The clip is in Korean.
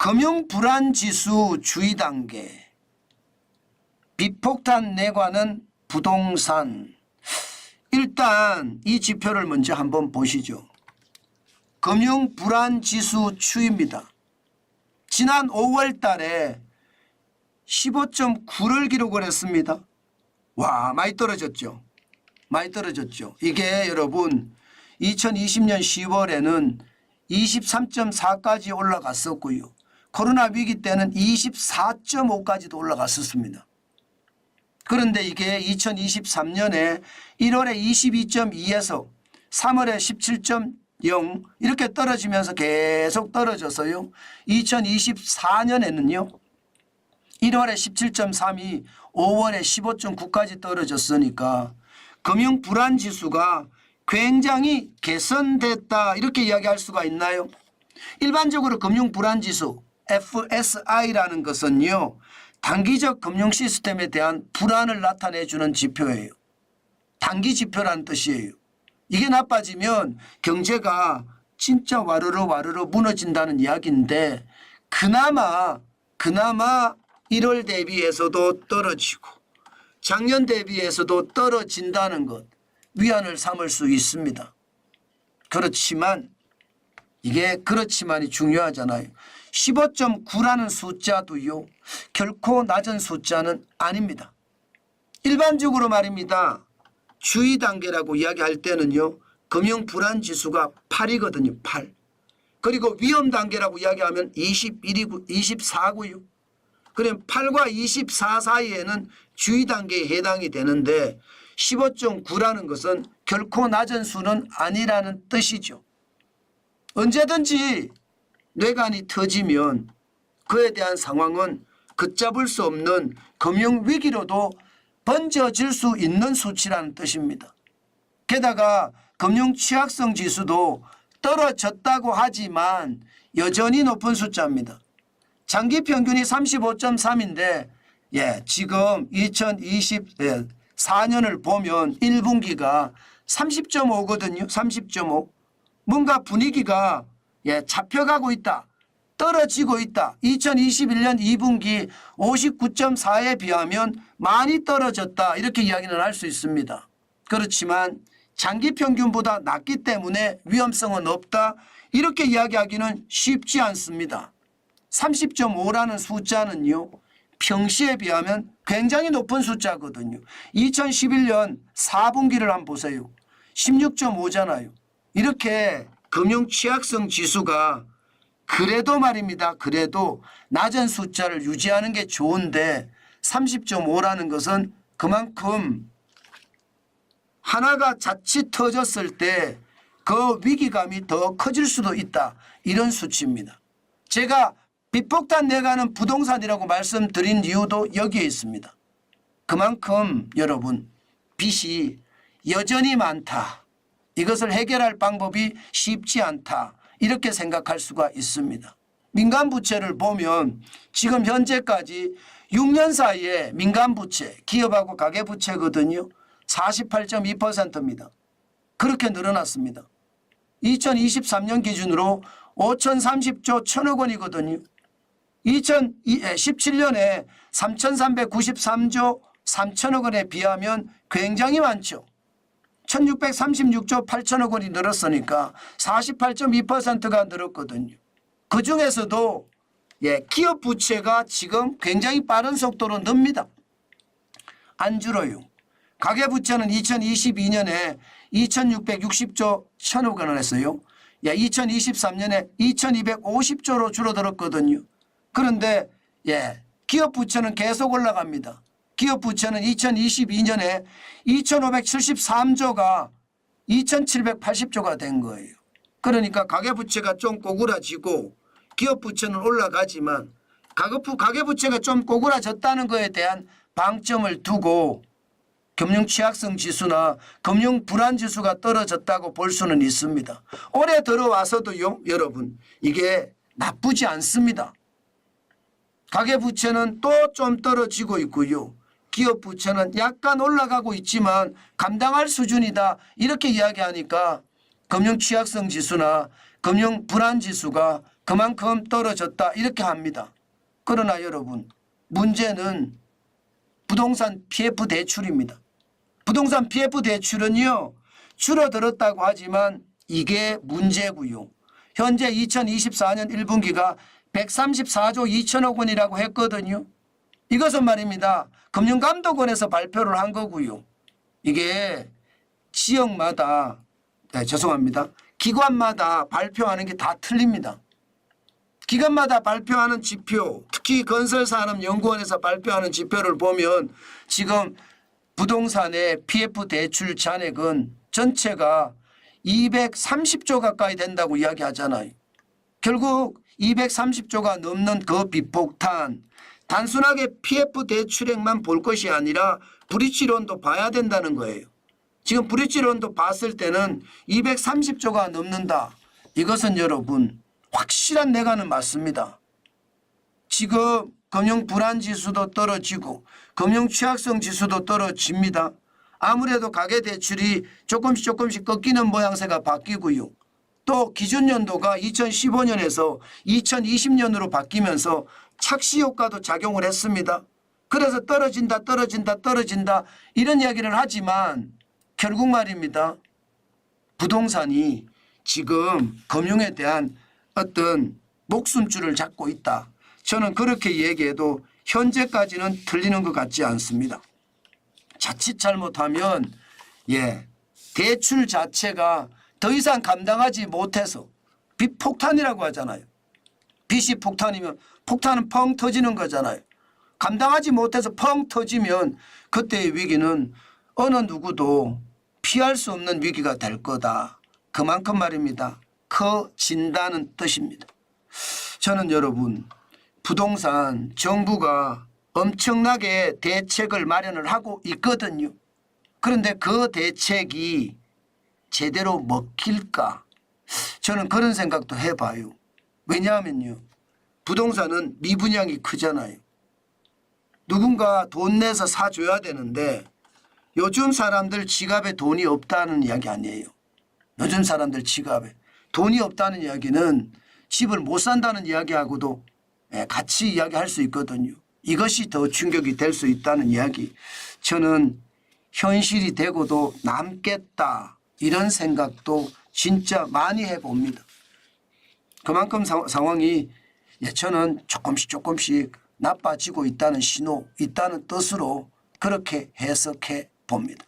금융불안지수 주의 단계, 비폭탄 내관은 부동산. 일단 이 지표를 먼저 한번 보시죠. 금융불안지수 추이입니다. 지난 5월 달에 15.9를 기록을 했습니다. 와, 많이 떨어졌죠. 많이 떨어졌죠. 이게 여러분 2020년 10월에는 23.4까지 올라갔었고요. 코로나 위기 때는 24.5까지도 올라갔었습니다. 그런데 이게 2023년에 1월에 22.2에서 3월에 17.0 이렇게 떨어지면서 계속 떨어져서요. 2024년에는요. 1월에 17.3이 5월에 15.9까지 떨어졌으니까 금융불안지수가 굉장히 개선됐다 이렇게 이야기할 수가 있나요? 일반적으로 금융불안지수 FSI라는 것은요. 단기적 금융 시스템에 대한 불안을 나타내주는 지표예요. 단기 지표라는 뜻이에요. 이게 나빠지면 경제가 진짜 와르르 무너진다는 이야기인데 그나마 1월 대비해서도 떨어지고 작년 대비해서도 떨어진다는 것 위안을 삼을 수 있습니다. 그렇지만 이게 그렇지만이 중요하잖아요. 15.9라는 숫자도요. 결코 낮은 숫자는 아닙니다. 일반적으로 말입니다. 주의 단계라고 이야기할 때는요. 금융불안지수가 8이거든요. 8. 그리고 위험 단계라고 이야기하면 24고요. 그럼 8과 24 사이에는 주의 단계에 해당이 되는데 15.9라는 것은 결코 낮은 수는 아니라는 뜻이죠. 언제든지 뇌관이 터지면 그에 대한 상황은 걷잡을 수 없는 금융위기로도 번져질 수 있는 수치라는 뜻입니다. 게다가 금융취약성 지수도 떨어졌다고 하지만 여전히 높은 숫자입니다. 장기 평균이 35.3인데 지금 2024년을 보면 1분기가 30.5거든요. 30.5. 뭔가 분위기가 잡혀가고 있다. 떨어지고 있다. 2021년 2분기 59.4에 비하면 많이 떨어졌다. 이렇게 이야기는 할 수 있습니다. 그렇지만 장기 평균보다 낮기 때문에 위험성은 없다. 이렇게 이야기하기는 쉽지 않습니다. 30.5라는 숫자는요. 평시에 비하면 굉장히 높은 숫자거든요. 2011년 4분기를 한번 보세요. 16.5잖아요. 이렇게 금융취약성 지수가 그래도 말입니다. 그래도 낮은 숫자를 유지하는 게 좋은데 30.5라는 것은 그만큼 하나가 자칫 터졌을 때 그 위기감이 더 커질 수도 있다. 이런 수치입니다. 제가 비폭탄 내가는 부동산이라고 말씀드린 이유도 여기에 있습니다. 그만큼 여러분 빚이 여전히 많다. 이것을 해결할 방법이 쉽지 않다. 이렇게 생각할 수가 있습니다. 민간부채를 보면 지금 현재까지 6년 사이에 민간부채, 기업하고 가계부채거든요. 48.2%입니다. 그렇게 늘어났습니다. 2023년 기준으로 5,030조 1,000억 원이거든요. 2017년에 3,393조 3천억 원에 비하면 굉장히 많죠. 1,636조 8천억 원이 늘었으니까 48.2%가 늘었거든요. 그중에서도 기업 부채가 지금 굉장히 빠른 속도로 늡니다. 안 줄어요. 가계부채는 2022년에 2,660조 1,000억 원을 했어요. 2023년에 2,250조로 줄어들었거든요. 그런데 기업 부채는 계속 올라갑니다. 기업 부채는 2022년에 2,573조가 2,780조가 된 거예요. 그러니까 가계부채가 좀 꼬꾸라지고 기업 부채는 올라가지만 가계부채가 좀 꼬꾸라졌다는 것에 대한 방점을 두고 금융취약성 지수나 금융불안지수가 떨어졌다고 볼 수는 있습니다. 올해 들어와서도요. 여러분 이게 나쁘지 않습니다. 가계부채는 또 좀 떨어지고 있고요. 기업부채는 약간 올라가고 있지만 감당할 수준이다. 이렇게 이야기하니까 금융취약성 지수나 금융불안지수가 그만큼 떨어졌다 이렇게 합니다. 그러나 여러분 문제는 부동산 PF 대출입니다. 부동산 PF 대출은요 줄어들었다고 하지만 이게 문제고요. 현재 2024년 1분기가 134조 2천억 원이라고 했거든요. 이것은 말입니다. 금융감독원에서 발표를 한 거고요. 이게 지역마다 죄송합니다. 기관마다 발표하는 게 다 틀립니다. 기관마다 발표하는 지표, 특히 건설산업연구원에서 발표하는 지표를 보면 지금 부동산의 PF 대출 잔액은 전체가 230조 가까이 된다고 이야기하잖아요. 결국 230조가 넘는 그 비폭탄, 단순하게 PF 대출액만 볼 것이 아니라 브릿지론도 봐야 된다는 거예요. 지금 브릿지론도 봤을 때는 230조가 넘는다. 이것은 여러분 확실한 내가는 맞습니다. 지금 금융 불안 지수도 떨어지고 금융 취약성 지수도 떨어집니다. 아무래도 가계대출이 조금씩 꺾이는 모양새가 바뀌고요. 또 기준연도가 2015년에서 2020년으로 바뀌면서 착시 효과도 작용을 했습니다. 그래서 떨어진다 이런 이야기를 하지만 결국 말입니다. 부동산이 지금 금융에 대한 어떤 목숨줄을 잡고 있다. 저는 그렇게 얘기해도 현재까지는 틀리는 것 같지 않습니다. 자칫 잘못하면 대출 자체가 더 이상 감당하지 못해서 빚 폭탄이라고 하잖아요. 빚이 폭탄이면 폭탄은 펑 터지는 거잖아요. 감당하지 못해서 펑 터지면 그때의 위기는 어느 누구도 피할 수 없는 위기가 될 거다. 그만큼 말입니다. 커진다는 뜻입니다. 저는 여러분 부동산 정부가 엄청나게 대책을 마련을 하고 있거든요. 그런데 그 대책이 제대로 먹힐까? 저는 그런 생각도 해봐요. 왜냐하면요. 부동산은 미분양이 크잖아요. 누군가 돈 내서 사줘야 되는데 요즘 사람들 지갑에 돈이 없다는 이야기 아니에요. 요즘 사람들 지갑에 돈이 없다는 이야기는 집을 못 산다는 이야기하고도 같이 이야기할 수 있거든요. 이것이 더 충격이 될 수 있다는 이야기. 저는 현실이 되고도 남겠다 이런 생각도 진짜 많이 해봅니다. 그만큼 상황이 저는 조금씩 나빠지고 있다는 신호, 있다는 뜻으로 그렇게 해석해 봅니다.